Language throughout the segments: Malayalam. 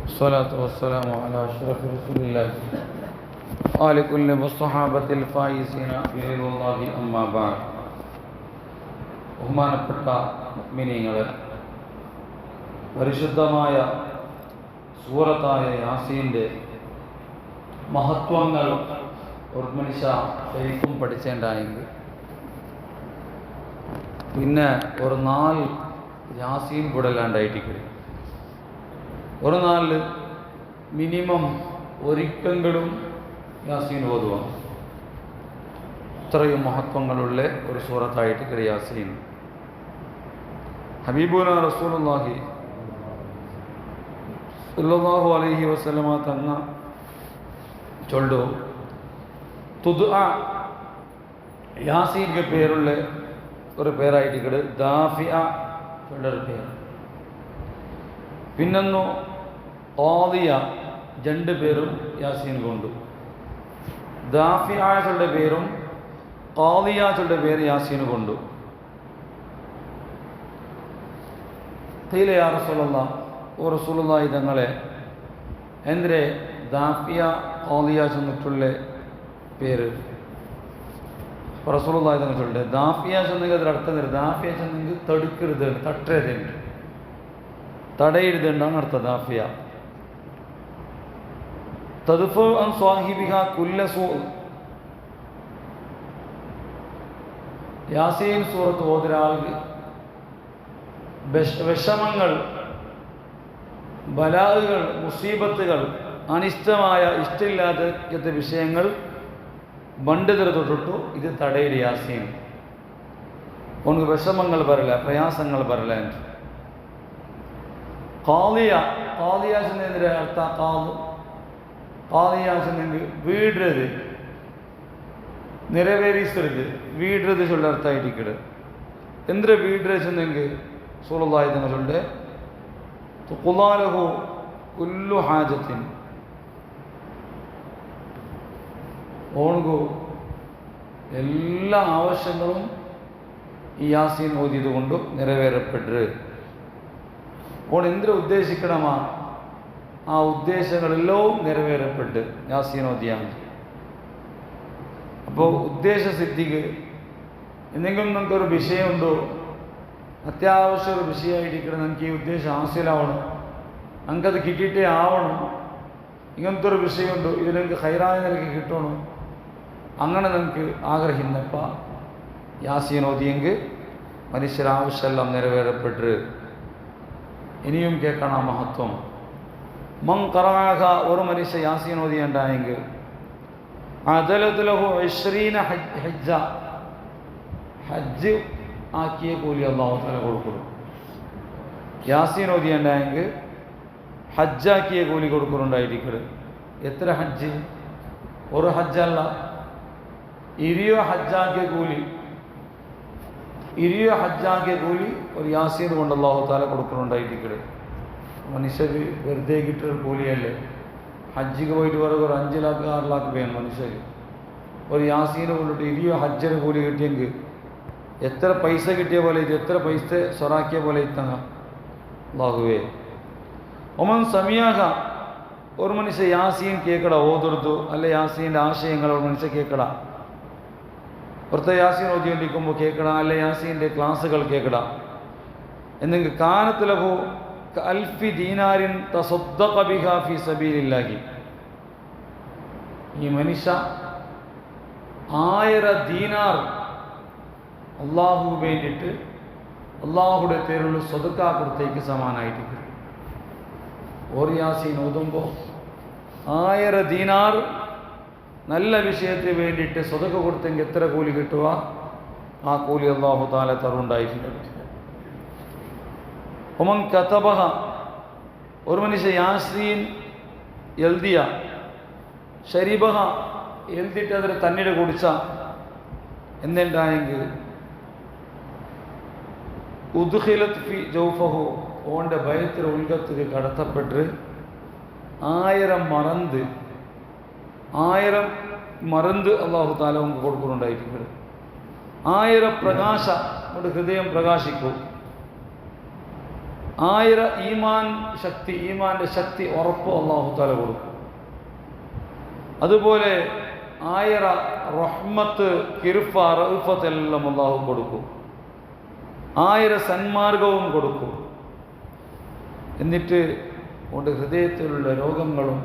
الصلاة والسلام على أشرف رسول الله وآل كل والصحابة الفائزين برضا الله أما بعد. ബഹുമാനപ്പെട്ട മുഅ്മിനീങ്ങളെ, പരിശുദ്ധമായ സൂറത്തായ യാസീൻ്റെ മഹത്വങ്ങൾ ഒരു മനുഷ്യ ശരിക്കും പഠിച്ചേണ്ടായെങ്കിൽ പിന്നെ ഒരു നാൾ യാസീൻ കൂടല്ലാണ്ടായിട്ട് ഒരു നാളിൽ മിനിമം ഒരിക്കലും യാസീൻ ഓതുക. ഇത്രയും മഹത്വങ്ങളുള്ള ഒരു സൂറത്തായിട്ട് യാസീൻ. ഹബീബുന റസൂലുള്ളാഹി സല്ലല്ലാഹു അലൈഹി വസല്ലമ തങ്ങ ചൊല്ലു തുദ്അ യാസീൻ പേരുള്ള ഒരു പേരായിട്ട് ദാഫിഅ ചൊല്ലൊരു പേര്. പിന്നൊന്നു ഖാദിയ, രണ്ട് പേരും യാസീൻ കൊണ്ടു. ദാഫിഅയുടെ പേരും ഖാദിയയുടെ പേര് യാസീൻ കൊണ്ടു. ഖീല യാ റസൂലല്ലാഹ്, ഓ റസൂലുള്ളാഹി തങ്ങളെ, എന്തിരെ ദാഫിയ ഖാദിയ ചെന്നിട്ടുള്ള പേര്? റസൂലുള്ളാഹി തങ്ങൾ ചൊല്ലുണ്ട്, ദാഫിയ ചെന്നെങ്കിൽ അതിൽ അർത്ഥം തരും. ദാഫിയ ചെന്നെങ്കിൽ തടുക്കരുത്, തട്ടരുത്, തടയരുതുണ്ടാണ് അർത്ഥം. ദാഫിയ തദ്ഫു അൻ സ്വാഹിബിഹ കുല്ല സൂ. യാസീൻ സൂറത്ത് ഓതൊരാൾക്ക് വിഷമങ്ങൾ, ബലാഹുകൾ, മുസീബത്തുകൾ, അനിഷ്ടമായ ഇഷ്ടമില്ലാത്ത വിഷയങ്ങൾ ബണ്ടിതര തൊട്ടിട്ടു ഇത് തടയില് യാസീൻ. ഉനക്ക് വിഷമങ്ങൾ വരല, പ്രയാസങ്ങൾ വരല. ഖാദിയ, ഖാദിയ ചെന്നതിൻ്റെ അർത്ഥ ഖാദിയ ചെന്നെങ്കിൽ വീടുന്നത്, നിറവേറിച്ചത്, വീടുന്നത് ചൊല്ല അർത്ഥമായിട്ടിക്കട്. എന്തിനാ വീടുന്നത് ചെന്നെങ്കിൽ റസൂലുള്ളാഹി തങ്ങൾ ചൊല്ലുണ്ട്, തുഖ്ലാലഹു കുല്ലു ഹാജത്തിൻ. ഓൺകു എല്ലാ ആവശ്യങ്ങളും ഈ യാസീൻ ഓതിയത് കൊണ്ട് നിറവേറപ്പെട്ടു. ഓൺ എന്തിനു ഉദ്ദേശിക്കണമാ ആ ഉദ്ദേശങ്ങളെല്ലാം നിറവേറപ്പെട്ട് യാസീൻ ഓതിയാണ്. അപ്പോൾ ഉദ്ദേശസിദ്ധിക്ക് എന്തെങ്കിലും നമുക്കൊരു വിഷയമുണ്ടോ, അത്യാവശ്യം ഒരു വിഷയമായിട്ടിരിക്കണം, നമുക്ക് ഈ ഉദ്ദേശം ഹാസിലാവണം, നമുക്കത് കിട്ടിയിട്ടേ ആവണം, ഇങ്ങനത്തെ ഒരു വിഷയമുണ്ടോ, ഇത് നമുക്ക് ഹൈറായ നിലയ്ക്ക് കിട്ടണം, അങ്ങനെ നമുക്ക് ആഗ്രഹിക്കുന്നപ്പോൾ യാസീൻ ഓതിയെങ്കിൽ മനുഷ്യരാവശ്യമെല്ലാം നിറവേറപ്പെട്ട്. ഇനിയും കേൾക്കണം മഹത്വം. മൻ ഖറഅഹ, ഒരു മനുഷ്യ യാസീൻ ഓതിയുണ്ടായെങ്കിൽ അദലത് ലഹു 20 ഹജ്ജ, ഹജ്ജ് ആക്കിയ കൂലി അല്ലാഹു തആല കൊടുക്കും. യാസീൻ ഓതിയുണ്ടായെങ്കിൽ ഹജ്ജാക്കിയ കൂലി കൊടുക്കുന്നുണ്ടായിരിക്കും. എത്ര ഹജ്ജ്? ഒരു ഹജ്ജല്ല, 20 ഹജ്ജാക്കിയ കൂലി, 20 ഹജ്ജാക്കിയ കൂലി ഒരു യാസീൻ കൊണ്ട് അല്ലാഹു തആല കൊടുക്കുന്നുണ്ടായിരിക്കും. മനുഷ്യർക്ക് വെറുതെ കിട്ടിയൊരു കൂലിയല്ലേ. ഹജ്ജിക്ക് പോയിട്ട് വേറെ ഒരു 5 ലക്ഷം 6 ലക്ഷം വേണം മനുഷ്യർക്ക്. ഒരു യാസീനെ കൊണ്ടിട്ട് 20 ഹജ്ജിന് കൂലി കിട്ടിയെങ്കിൽ എത്ര പൈസ കിട്ടിയ പോലെ, ഇത് എത്ര പൈസ സ്വറാക്കിയ പോലെ ഇത്തങ്ങ അല്ലാഹുവേ. ഒമൻ സമിയാഹ, ഒരു മനുഷ്യ യാസീൻ കേൾക്കട ഓതെടുത്തു, അല്ലെ യാസീൻ്റെ ആശയങ്ങൾ ഒരു മനുഷ്യ കേൾക്കട, പുറത്തെ യാസീൻ ഓതിക്കൊണ്ടിരിക്കുമ്പോൾ കേൾക്കട, അല്ലെ യാസീൻ്റെ ക്ലാസ്സുകൾ കേൾക്കട. എന്നെങ്കിൽ കാനത്ത് ലഹു അൽഫി ദീനാരിൻ തസദ്ദഖ ബിഹാ ഫീ സബീലില്ലാഹി. ഈ മനുഷ്യ 1000 ദീനാർ അള്ളാഹു വേണ്ടിയിട്ട് അള്ളാഹുടെ പേരുള്ള സ്വതക്ക കൊടുത്തേക്ക് സമാനായിട്ട്. ഒരു യാസീൻ ഓതുമ്പോൾ 1000 ദീനാർ നല്ല വിഷയത്തിന് വേണ്ടിയിട്ട് സ്വതക്ക കൊടുത്തെങ്കിൽ എത്ര കൂലി കിട്ടുക? ആ കൂലി അല്ലാഹു തആല തരുണ്ടായിട്ടുണ്ട്. ഒമൻ കതബഹ, ഒരു മനുഷ്യ യാസീൻ എഴുതിയ, ശരീബഹ എഴുതിയിട്ട് അതിൽ തന്നീട് കുടിച്ച എന്നുണ്ടായെങ്കിൽ ഉദ്ഖിലത് ഫി ജൗഫഹു, ഓൻ്റെ ഭയത്തിൽ ഉൽഗത്തിൽ കടത്തപ്പെട്ട് 1000 മറന്ത് അല്ലാഹു തആല നമുക്ക് കൊടുക്കുന്നുണ്ടായിരിക്കും. 1000 പ്രകാശ കൊണ്ട് ഹൃദയം പ്രകാശിക്കും. 1000 ഈമാൻ്റെ ശക്തി ഉറപ്പ് അല്ലാഹു തആല കൊടുക്കും. അതുപോലെ 1000 റഹ്മത്ത്, കിർഫ, റഅഫത്ത് എല്ലാം അല്ലാഹു കൊടുക്കും. 1000 സന്മാർഗവും കൊടുക്കും. എന്നിട്ട് കൊണ്ട് ഹൃദയത്തിലുള്ള രോഗങ്ങളും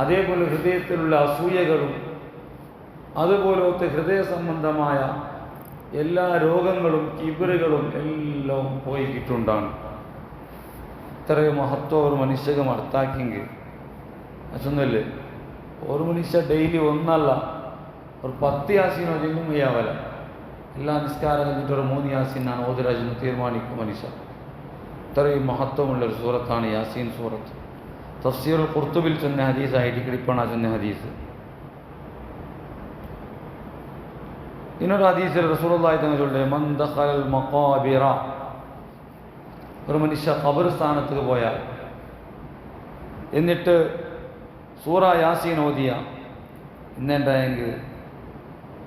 അതേപോലെ ഹൃദയത്തിലുള്ള അസൂയകളും അതുപോലത്തെ ഹൃദയ സംബന്ധമായ എല്ലാ രോഗങ്ങളും കിബറുകളും എല്ലാം പോയി കിട്ടുണ്ടാണ്. ഇത്രയും മഹത്വം ഒരു മനുഷ്യക്ക് മർത്താക്കിയെങ്കിൽ അതൊന്നുമല്ലേ. ഒരു മനുഷ്യ ഡെയിലി ഒന്നല്ല ഒരു 10 യാസീനോ ചെല്ലും ചെയ്യാവല. എല്ലാ നിസ്കാരം കഴിഞ്ഞിട്ട് ഒരു 3 യാസീനാണ് ഓതിരാജെന്ന് തീരുമാനിക്കും മനുഷ്യ. ഇത്രയും മഹത്വമുള്ളൊരു സൂറത്താണ് യാസീൻ സൂറത്ത്. തഫ്സീറുൽ ഖുർത്തുബിൽ ചെന്ന ഹദീസായിട്ട് കിളിപ്പണ ചെന്ന ഹദീസ്. ഇന്നൊരു ഹദീസിൽ റസൂലുള്ളാഹി തങ്ങൾ ചൊല്ലുന്നത് മൻ ദഖലൽ മഖാബിറ, ഒരു മനുഷ്യ ഖബർസ്ഥാനത്ത് പോയാൽ എന്നിട്ട് സൂറ യാസീൻ ഓതിയ ഇന്നെന്തായെങ്കിൽ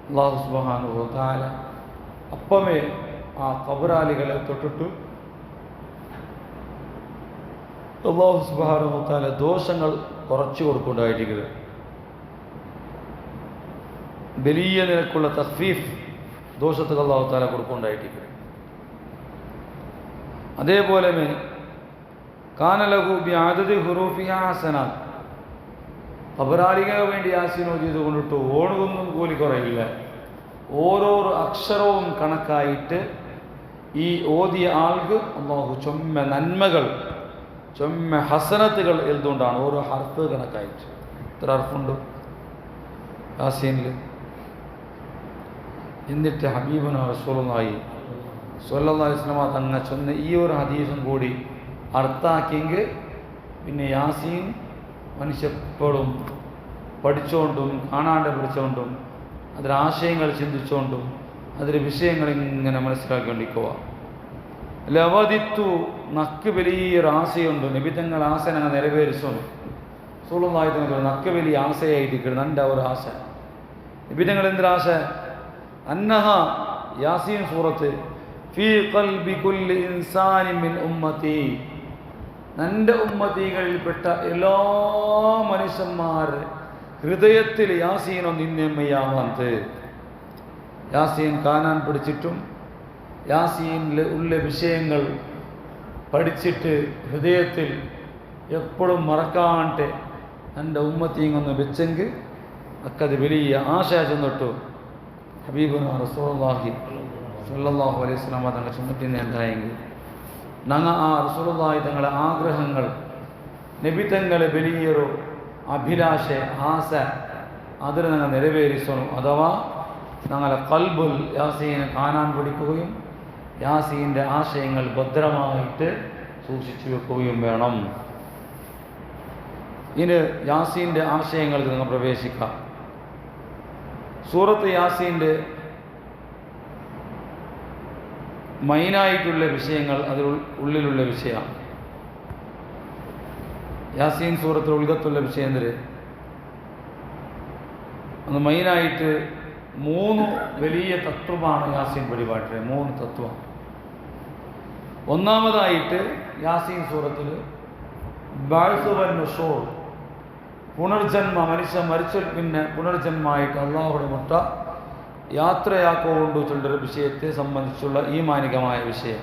അല്ലാഹു സുബ്ഹാനഹു വ തആല അപ്പമേ ആ ഖബറാലികളെ തൊട്ടിട്ട് അല്ലാഹു സുബ്ഹാനഹു വ തആല ദോഷങ്ങൾ കുറച്ചു കൊടുക്കുന്നുണ്ടായിരിക്കുന്നത്. വലിയ നിരക്കുള്ള തഖ്ഫീഫ് ദോഷത്തുകൾ അല്ലാഹു തആല കൊടുക്കുന്നുണ്ടായിരിക്കുന്നത്. അതേപോലെ കാന ലഹു ബിഅദദി ഹുറൂഫിഹാ ഹസനാത്ത്, ഖബറാലികൾക്ക് വേണ്ടി യാസീൻ ഓതിയത് കൊണ്ടിട്ട് ഓണുകൊന്നും കൂലി കുറയില്ല. ഓരോരോ അക്ഷരവും കണക്കായിട്ട് ഈ ഓതിയ ആൾക്ക് അല്ലാഹു ചൊമ്മ നന്മകൾ, ചൊമ്മ ഹസനത്തുകൾ എഴുതുകൊണ്ടാണ് ഓരോ ഹർഫ് കണക്കായിട്ട്. എത്ര ഹർഫുണ്ട് യാസീനിൽ? എന്നിട്ട് ഹബീബുന റസൂലുള്ളാഹി സ്വല്ലല്ലാഹു അലൈഹി വസല്ലം തങ്ങൾ ചൊന്ന ഈ ഒരു ഹദീസും കൂടി അർത്ഥാക്കിയെങ്കിൽ പിന്നെ യാസീൻ മനുഷ്യപ്പോഴും പഠിച്ചുകൊണ്ടും കാണാണ്ട് പഠിച്ചുകൊണ്ടും അതിൽ ആശയങ്ങൾ ചിന്തിച്ചുകൊണ്ടും അതിൽ വിഷയങ്ങൾ ഇങ്ങനെ മനസ്സിലാക്കിക്കൊണ്ടിരിക്കുക. ലവദിത്തു, നക്ക് വലിയൊരു ആശയുണ്ട്. നബിതങ്ങൾ ആശ ഞങ്ങൾ നിറവേരിച്ചുണ്ട്. റസൂലുള്ളാഹി തങ്ങൾ നക്ക് വലിയ ആശയായിരിക്കണം എൻ്റെ ഒരു ആശ. നബിതങ്ങൾ എന്തൊരാശ? അന്നഹ യാസീൻ സൂറത്ത് ഫീ ഖൽബി കുല്ലി ഇൻസാനി മിൻ ഉമ്മത്തി, എൻ്റെ ഉമ്മത്തികളിൽപ്പെട്ട എല്ലാ മനുഷ്യന്മാരുടെ ഹൃദയത്തിൽ യാസീനോ നിന്നമ്മയാവാന്ത്. യാസീൻ കാണാൻ പഠിച്ചിട്ടും യാസീനിൽ ഉള്ള വിഷയങ്ങൾ പഠിച്ചിട്ട് ഹൃദയത്തിൽ എപ്പോഴും മറക്കാണ്ട് എൻ്റെ ഉമ്മത്തിങ്ങൊന്ന് വെച്ചെങ്കിൽ അക്കത് വലിയ ആശ ചെന്നിട്ടു. ഹബീബുന റസൂലുള്ളാഹി സ്വല്ലല്ലാഹു അലൈഹി വസല്ലം തങ്ങൾ ചുമട്ടിനെ ഉണ്ടായെങ്കിൽ ഞങ്ങൾ ആ റസൂലുള്ളാഹി തങ്ങളെ ആഗ്രഹങ്ങൾ, നബി തങ്ങളെ വലിയൊരു അഭിലാഷ ആശ അതിൽ ഞങ്ങൾ നിറവേരിച്ചോണം. അഥവാ ഞങ്ങളെ ഖൽബുൽ യാസീനെ കാണാൻ പഠിക്കുകയും യാസീൻ്റെ ആശയങ്ങൾ ഭദ്രമായിട്ട് സൂക്ഷിച്ചു വെക്കുകയും വേണം. ഇനി യാസീൻ്റെ ആശയങ്ങൾക്ക് നിങ്ങൾ പ്രവേശിക്കാം. സൂറത്ത് യാസീൻ്റെ മെയിനായിട്ടുള്ള വിഷയങ്ങൾ അതിൽ ഉള്ളിലുള്ള വിഷയമാണ്. യാസീൻ സൂറത്തിൽ ഉൾക്കത്തുള്ള വിഷയം എന്തിന് അത് മെയിനായിട്ട് 3 വലിയ തത്വമാണ് യാസീൻ പരിപാടിയുടെ 3 തത്വം. ഒന്നാമതായിട്ട് യാസീൻ സൂറത്തിൽ ബഅ്സ് വൻ നുശൂർ, പുനർജന്മ, മനുഷ്യ മരിച്ചാൽ പിന്നെ പുനർജന്മമായിട്ട് അള്ളാഹുടെ മുട്ട യാത്രയാക്കൊണ്ടുള്ള വിഷയത്തെ സംബന്ധിച്ചുള്ള ഈമാനികമായ വിഷയം.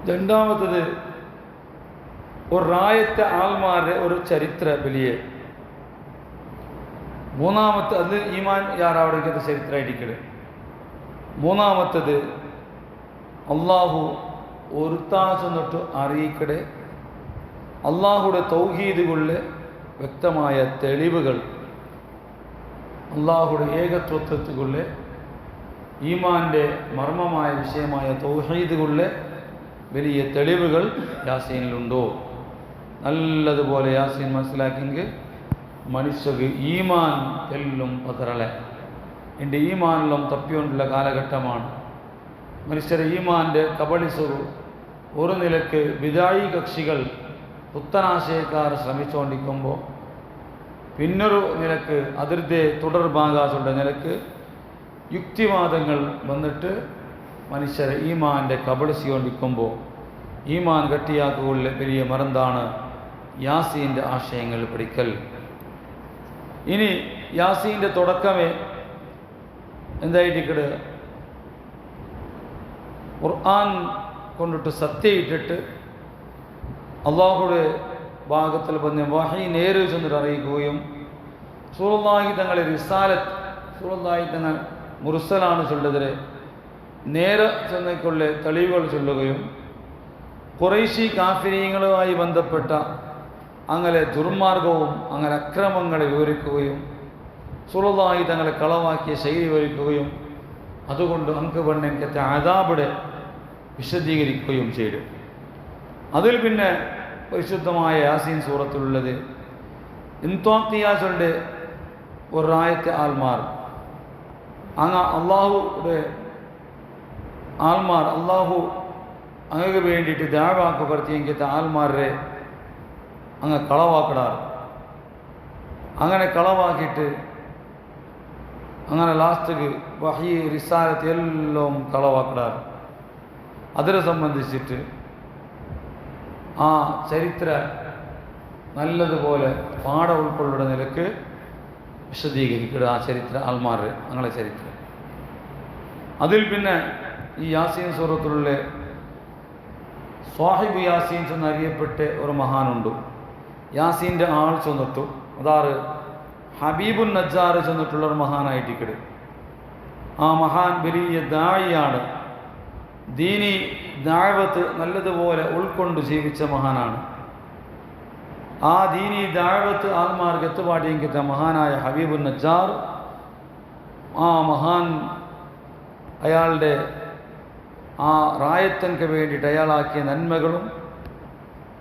രണ്ടാമത്തത് ഒരു റായത്തെ ആൾമാരുടെ ഒരു ചരിത്ര വലിയ. മൂന്നാമത്തെ അത് ഈമാൻ യാറാവിടേക്കത്തെ ചരിത്രമായിരിക്കല്. മൂന്നാമത്തത് അള്ളാഹു ഒരുത്താച്ചെന്നിട്ട് അറിയിക്കടെ അള്ളാഹുടെ തൗഹീദുകളിലെ വ്യക്തമായ തെളിവുകൾ, അള്ളാഹുടെ ഏകത്വത്വത്തുകളിലെ ഈമാൻ്റെ മർമ്മമായ വിഷയമായ തൗഹീദുകളിലെ വലിയ തെളിവുകൾ യാസീനിലുണ്ടോ? നല്ലതുപോലെ യാസീൻ മനസ്സിലാക്കിയെങ്കിൽ മനുഷ്യക്ക് ഈമാൻ എല്ലാം പതറലെ. എൻ്റെ ഈമാനെല്ലാം തപ്പിക്കൊണ്ടുള്ള കാലഘട്ടമാണ്. മനുഷ്യരെ ഈമാൻ്റെ കബളിസുറു ഒരു നിലക്ക് വിദായി കക്ഷികൾ പുത്തനാശയക്കാർ ശ്രമിച്ചുകൊണ്ടിരിക്കുമ്പോൾ പിന്നൊരു നിലക്ക് അതിർത്തെ തുടർഭാഗാസുള്ള നിലക്ക് യുക്തിവാദങ്ങൾ വന്നിട്ട് മനുഷ്യരെ ഈമാൻ്റെ കബളിച്ചുകൊണ്ടിരിക്കുമ്പോൾ ഈമാൻ ഗട്ടിയാക്കുള്ള വലിയ മറന്താണ് യാസീൻ്റെ ആശയങ്ങൾ പഠിക്കൽ. ഇനി യാസീൻ്റെ തുടക്കമേ എന്തായിട്ടിക്കട് ഖുർആൻ കൊണ്ടിട്ട് സത്യയിട്ടിട്ട് അള്ളാഹുടെ ഭാഗത്തിൽ വന്ന് വഹി നേരെ ചെന്നിട്ട് അറിയിക്കുകയും റസൂലുള്ളാഹി തങ്ങളെ റിസാലത്ത് റസൂലുള്ളാഹി തങ്ങൾ മുർസലാണ് ചൊല്ലതിരെ നേരെ ചെന്നേക്കുള്ള തെളിവുകൾ ചൊല്ലുകയും ഖുറൈശി കാഫിരീങ്ങളുമായി ബന്ധപ്പെട്ട അങ്ങനെ ദുർമാർഗവും അങ്ങനെ അക്രമങ്ങളെ വിവരിക്കുകയും റസൂലുള്ളാഹി തങ്ങളെ കളവാക്കിയ ശൈലി വിവരിക്കുകയും അതുകൊണ്ട് അങ്ക് പെണ്ണെങ്കത്തെ അദാബിടെ വിശദീകരിക്കുകയും ചെയ്തു. അതിൽ പിന്നെ പരിശുദ്ധമായ യാസീൻ സൂറത്തിലുള്ളത് ഇൻത്വാത്തിയാസുടെ ഒരായത്തെ ആൽമാർ അള്ളാഹുടെ ആൽമാർ അള്ളാഹു അങ്ങക്ക് വേണ്ടിയിട്ട് ദാവാക്ക് പ്രത്യേകിച്ച് ആൽമാരെ അങ്ങ് കളവാക്കിടാറ്. അങ്ങനെ കളവാക്കിയിട്ട് അങ്ങനെ ലാസ്റ്റക്ക് വഹി റിസാലത്ത് എല്ലാം കളവാക്കിടാറ്. അതിനെ സംബന്ധിച്ചിട്ട് ആ ചരിത്ര നല്ലതുപോലെ പാഠം ഉൾക്കൊള്ളുന്ന നിലക്ക് വിശദീകരിക്കുക ആ ചരിത്ര ആൽമാർ അങ്ങനെ ചരിത്രം. അതിൽ പിന്നെ ഈ യാസീൻ സൂറത്തിലുള്ള സ്വാഹിബ് യാസീൻ എന്നറിയപ്പെട്ട ഒരു മഹാനുണ്ട്. യാസീൻ്റെ ആൾ ചെന്നിട്ടു അതാറ് ഹബീബുൻ നജ്ജാർ ചെന്നിട്ടുള്ളൊരു മഹാനായിട്ടിക്കട്. ആ മഹാൻ വലിയ ദായിയാണ്, ദീനി ദാവത്ത് നല്ലതുപോലെ ഉൾക്കൊണ്ട് ജീവിച്ച മഹാനാണ്. ആ ദീനി ദാവത്ത് ആൽമാർക്ക് എത്തുപാടിയെങ്കിത്ത മഹാനായ ഹബീബുൻ നജ്ജാർ ആ മഹാൻ അയാളുടെ ആ റായത്തൻക്ക് വേണ്ടിയിട്ട് അയാളാക്കിയ നന്മകളും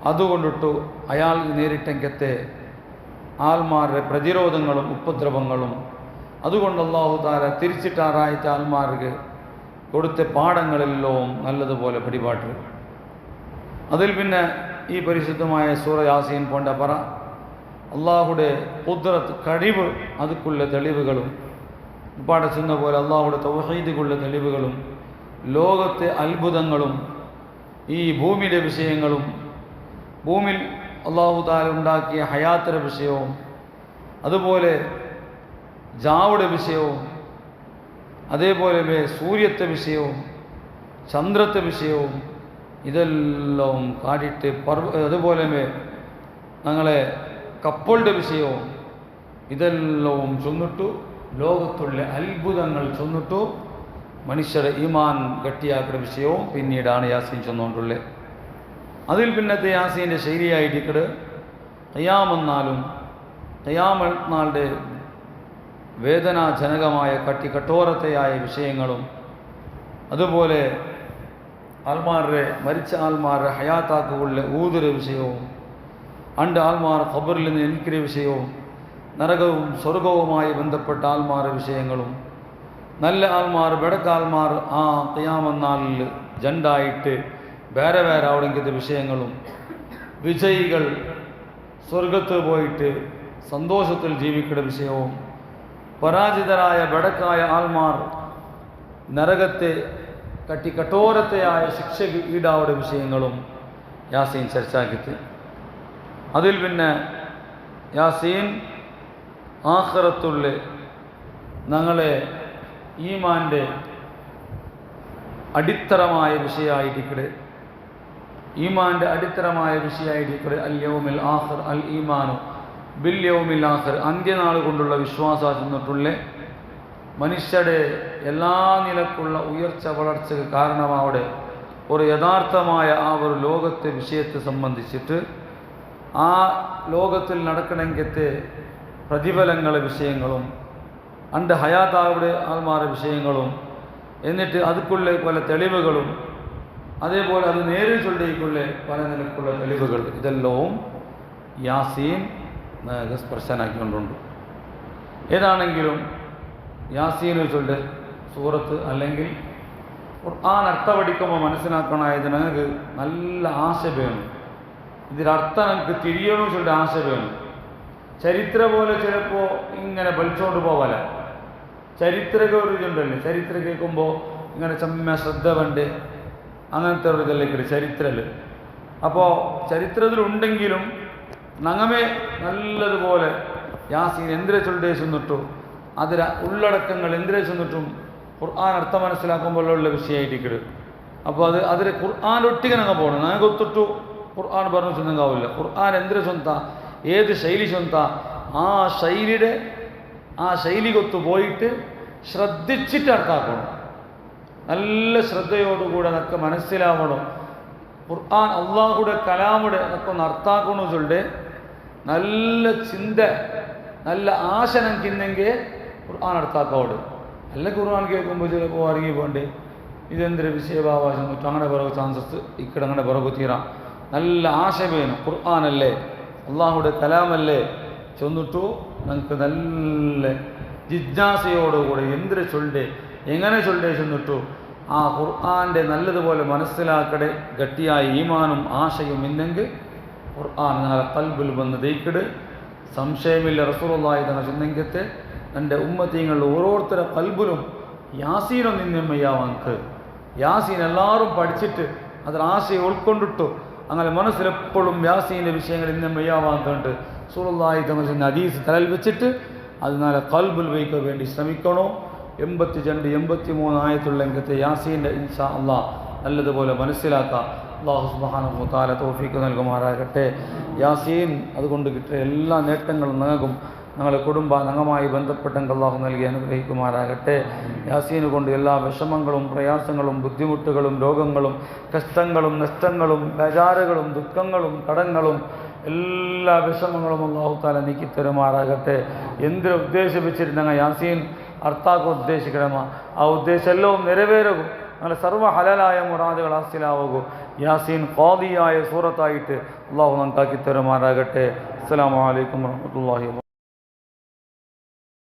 അതുകൊണ്ടിട്ടു അയാൾ നേരിട്ടെങ്കത്തെ ആൽമാരുടെ പ്രതിരോധങ്ങളും ഉപദ്രവങ്ങളും അതുകൊണ്ട് അല്ലാഹു തആല തിരിച്ചിട്ട് ആ റായത്തെ ആൽമാർക്ക് കൊടുത്ത പാഠങ്ങളെല്ലാം നല്ലതുപോലെ പിടിപാട്ട്. അതിൽ പിന്നെ ഈ പരിശുദ്ധമായ സൂറ യാസീൻ പോണ്ട പറ അള്ളാഹുടെ ഖുദ്റത്ത് കഴിവ് അതുക്കുള്ള തെളിവുകളും പാടെ ചെന്ന പോലെ അള്ളാഹുടെ തൗഹീദിക്കുള്ള തെളിവുകളും ലോകത്തെ അത്ഭുതങ്ങളും ഈ ഭൂമിയുടെ വിഷയങ്ങളും ഭൂമിയിൽ അള്ളാഹു തആല ഉണ്ടാക്കിയ ഹയാത്തിൻ്റെ വിഷയവും അതുപോലെ ജാവുടെ വിഷയവും അതേപോലെ സൂര്യത്തെ വിഷയവും ചന്ദ്രത്തെ വിഷയവും ഇതെല്ലാം കാട്ടിട്ട് അതുപോലെ ഞങ്ങളെ കപ്പളുടെ വിഷയവും ഇതെല്ലാം ചൊന്നിട്ടു ലോകത്തുള്ള അത്ഭുതങ്ങൾ ചൊന്നിട്ടു മനുഷ്യരുടെ ഈമാൻ ഗട്ടിയാക്കുന്ന വിഷയവും പിന്നീടാണ് യാസീൻ ചെന്നുകൊണ്ടുള്ളത്. അതിൽ പിന്നത്തെ യാസീൻ്റെ ശൈലിയായിട്ടിക്കട് ഖിയാമെന്നാലും ഖിയാമനാളുടെ വേദനാജനകമായ കഠോരത്തെയായ വിഷയങ്ങളും അതുപോലെ ആൽമാരുടെ മരിച്ച ആൽമാരുടെ ഹയാത്താക്കുള്ള ഊതുര വിഷയവും അണ്ട് ആൽമാർ ഖബറിൽ നിന്ന് എനിക്കിയ വിഷയവും നരകവും സ്വർഗവുമായി ബന്ധപ്പെട്ട ആൽമാരുടെ വിഷയങ്ങളും നല്ല ആൽമാർ ബെടക്കാൽമാർ ആ ഖിയാമനാളിൽ ജണ്ടായിട്ട് വേറെ വേറെ അവിടെങ്കിത്തെ വിഷയങ്ങളും വിജയികൾ സ്വർഗത്ത് പോയിട്ട് സന്തോഷത്തിൽ ജീവിക്കുന്ന വിഷയവും പരാജിതരായ ബടക്കായ ആൽമാർ നരകത്തെ കഠോരത്തെയായ ശിക്ഷയ്ക്ക് ഈടാവുടെ വിഷയങ്ങളും യാസീൻ ചർച്ചാക്കിത്ത്. അതിൽ പിന്നെ യാസീൻ ആഖിറത്തുള്ള ഞങ്ങളെ ഈമാൻ്റെ അടിത്തറമായ വിഷയമായിട്ടിക്കട് ഈമാൻ്റെ അടിത്തറമായ വിഷയമായിട്ടിക്കട് അൽ യൗമിൽ ആഖിർ അൽ ഈമാനു ബിൽ യൗമിൽ ആഖിർ അന്ത്യനാൾ കൊണ്ടുള്ള വിശ്വാസം ചെന്നിട്ടുള്ള മനുഷ്യരുടെ എല്ലാ നിലക്കുള്ള ഉയർച്ച വളർച്ചയ്ക്ക് കാരണമാവിടെ ഒരു യഥാർത്ഥമായ ആ ഒരു ലോകത്തെ വിഷയത്തെ സംബന്ധിച്ചിട്ട് ആ ലോകത്തിൽ നടക്കണമെങ്കിലത്തെ പ്രതിഫലങ്ങളെ വിഷയങ്ങളും അണ്ട് ഹയാത്താവിടെ ആൽമാരുടെ വിഷയങ്ങളും എന്നിട്ട് അതുക്കുള്ള പല തെളിവുകളും അതേപോലെ അത് നേരിൽ ചൊല്ലിക്കുള്ള പല നിലക്കുള്ള തെളിവുകൾ ഇതെല്ലാം യാസീൻ സ്പർശനാക്കിക്കൊണ്ടുണ്ട്. ഏതാണെങ്കിലും യാസീന് ചൊല്ല് സൂറത്ത് അല്ലെങ്കിൽ ഖുർആൻ അർത്ഥം പഠിക്കുമ്പോൾ മനസ്സിലാക്കണമായത് ഞങ്ങൾക്ക് നല്ല ആശ വേണം. ഇതിലർത്ഥം ഞങ്ങൾക്ക് തിരിയണമെന്ന് ചൊല്ലിട്ട് ആശ വേണം. ചരിത്രം പോലെ ചിലപ്പോൾ ഇങ്ങനെ വലിച്ചോണ്ട് പോകല. ചരിത്ര ഗൗരവമുണ്ടല്ലേ, ചരിത്രം കേൾക്കുമ്പോൾ ഇങ്ങനെ ചെമ്മ ശ്രദ്ധ വേണ്ട അങ്ങനത്തെ ഒരു ഇതല്ലേക്കിട് ചരിത്രത്തിൽ. അപ്പോൾ ചരിത്രത്തിലുണ്ടെങ്കിലും നങ്ങമേ നല്ലതുപോലെ യാസീൻ എന്തിനെ ചൊല്ലേച്ചെന്നിട്ടു അതിലെ ഉള്ളടക്കങ്ങൾ എന്തിനെ ചെന്നിട്ടും ഖുർആൻ അർത്ഥം മനസ്സിലാക്കുമ്പോഴുള്ള വിഷയമായിട്ടിക്കട്. അപ്പോൾ അതിൽ ഖുർആൻ ഒട്ടിಗೆ ഞങ്ങൾ പോകണം. ഞങ്ങൾക്ക് ഒത്തിട്ടു ഖുർആൻ പറഞ്ഞു ചെന്നുണ്ടാവില്ല. ഖുർആൻ എന്തിനെ ചൊന്ത ഏത് ശൈലി ചൊന്ത ആ ശൈലികൊത്തു പോയിട്ട് ശ്രദ്ധിച്ചിട്ട് അർത്ഥാക്കണം. നല്ല ശ്രദ്ധയോടുകൂടെ നമുക്ക് മനസ്സിലാവണം. ഖുർആൻ അള്ളാഹുടെ കലാമുടെ നമുക്കൊന്ന് അർത്ഥാക്കണമെന്ന് ചൊല്ലിട്ട് നല്ല ചിന്ത നല്ല ആശ നമുക്കിന്നെങ്കിൽ ഖുർആൻ അർത്ഥാക്കോട്. അല്ല ഖുർആൻ കേൾക്കുമ്പോൾ ചിലപ്പോൾ അറിയി പോണ്ടേ ഇതെന്തൊരു വിഷയഭാവാശം എന്നിട്ട് അങ്ങനെ പിറകു ചാൻസസ് ഇക്കടെ അങ്ങനെ പിറകു തീരാം. നല്ല ആശ വേണം. ഖുർആനല്ലേ അള്ളാഹുടെ കലാമല്ലേ ചെന്നിട്ടു നമുക്ക് നല്ല ജിജ്ഞാസയോടുകൂടെ എന്തിനെ ചൊല്ലേ എങ്ങനെ ചൊല്ലേ ചെന്നിട്ടു ആ ഖുർആൻ്റെ നല്ലതുപോലെ മനസ്സിലാക്കടെ ഗട്ടിയായ ഈമാനും ആശയും ഇന്നെങ്കിൽ ഖുർആൻ ഞങ്ങളെ കൽബിൽ വന്ന് ദയിക്കട്. സംശയമില്ല റസൂലുള്ളാഹി തങ്ങൾ ചെന്നെങ്കത്തെ എൻ്റെ ഉമ്മത്തീങ്ങളിൽ ഓരോരുത്തരുടെ കൽബിലും യാസീനും നിന്നമ്മയ്യാവർക്ക് യാസീൻ എല്ലാവരും പഠിച്ചിട്ട് അതിൽ ആശയം ഉൾക്കൊണ്ടിട്ടു അങ്ങനെ മനസ്സിലെപ്പോഴും യാസീൻ്റെ വിഷയങ്ങൾ ഇന്നമ്മയ്യാവാക്കുന്നുണ്ട്. റസൂലുള്ളാഹി തങ്ങൾ ചെന്ന ഹദീസ് തലയിൽ വെച്ചിട്ട് അതിനാൽ കൽബിൽ വയ്ക്കാൻ വേണ്ടി ശ്രമിക്കണോ. 82 83 ആയത്തുള്ള എങ്കത്തെ യാസീൻ്റെ ഇൻഷാ അല്ലാഹ് നല്ലതുപോലെ മനസ്സിലാക്കാം. അല്ലാഹു സുബ്ഹാനഹു വ തആല തൗഫീഖ് നൽകുമാറാകട്ടെ. യാസീൻ അതുകൊണ്ട് കിട്ടിയ എല്ലാ നേട്ടങ്ങളും ഞങ്ങൾക്കും ഞങ്ങളുടെ ഞങ്ങളുമായി ബന്ധപ്പെട്ടെങ്കിൽ അല്ലാഹു നൽകി അനുഗ്രഹിക്കുമാറാകട്ടെ. യാസീന് കൊണ്ട് എല്ലാ വിഷമങ്ങളും പ്രയാസങ്ങളും ബുദ്ധിമുട്ടുകളും രോഗങ്ങളും കഷ്ടങ്ങളും നഷ്ടങ്ങളും ബേജാറുകളും ദുഃഖങ്ങളും കടങ്ങളും എല്ലാ വിഷമങ്ങളും അല്ലാഹു തആല നീക്കിത്തരുമാറാകട്ടെ. എന്തിനു ഉദ്ദേശിപ്പിച്ചിരുന്ന യാസീൻ അർത്ഥാക്ക ഉദ്ദേശിക്കണമോ ആ ഉദ്ദേശം എല്ലാം നിറവേറും. അങ്ങനെ സർവ്വ ഹലാലായ മുറാദുകൾ ഹാസിലാവുകയും യാസീൻ ഖാദിയായ സൂറത്തായിട്ട് അല്ലാഹു നമുക്കാക്കി തരുമാറാകട്ടെ. അസ്സലാമു അലൈക്കും വറഹ്മത്തുള്ളാഹി വബറകാതുഹു.